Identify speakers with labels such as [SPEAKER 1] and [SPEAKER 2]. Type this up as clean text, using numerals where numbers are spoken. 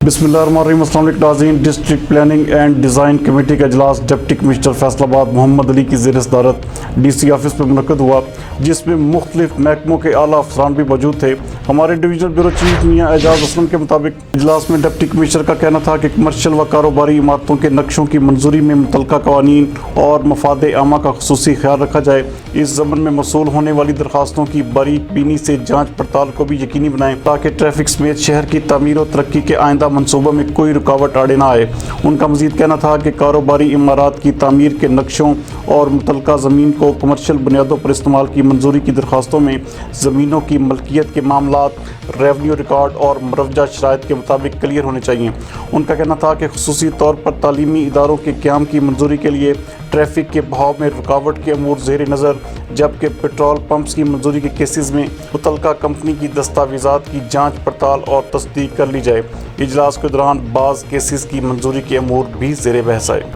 [SPEAKER 1] बिस्मिल्लाहिर्रहमानिर्रहीम। अस्सलाम वालेकुम नाज़रीन। District planning and design committee का इजलास डिप्टी कमिश्नर फैसलाबाद मोहम्मद अली की ज़ेर सदारत DC ऑफिस में मुनक़्क़द हुआ, जिसमें मुख्तलिफ महकमों के आला अफसरान भी मौजूद थे। हमारे डिवीजनल ब्यूरो चीफ मियाँ एजाज असलम के मुताबिक इजलास में डिप्टी कमिश्नर का कहना था कि कमर्शियल व कारोबारी इमारतों के नक्शों की मंजूरी में मुतल्लिक़ा क़वानीन और मफाद आमा का ख़ुसूसी ख्याल रखा जाए। इस ज़मन में मौसूल होने वाली दरख्वास्तों की बारीक बीनी से जाँच पड़ताल को भी यकीनी बनाएं, ताकि ट्रैफिक समेत शहर की तामीर और तरक्की के आइंदा मनसूबों में कोई रुकावट आड़े ना आए। उनका मज़ीद कहना था कि कारोबारी इमारात की तामीर के नक्शों और मुतल्लिक़ा ज़मीन को कमर्शियल बुनियादों पर इस्तेमाल की मंजूरी की दरख्वास्तों में ज़मीनों की मलकियत के मामलात, रेवन्यू रिकॉर्ड और मुरवजा शराइत के मुताबिक क्लियर होने चाहिए। उनका कहना था कि खुसूसी तौर पर तालीमी इदारों के क़याम की मंजूरी के लिए ट्रैफिक के बहाव में रुकावट के अमूर ज़ेर नज़र, जबकि पेट्रोल पंप्स की मंजूरी के केसेस में मुतल्लिक़ा कंपनी की दस्तावेज़ात की जाँच पड़ताल और तस्दीक कर ली जाए। इजलास के दौरान बाज़ केसेस की मंजूरी के अमूर भी ज़ेर बहस आए।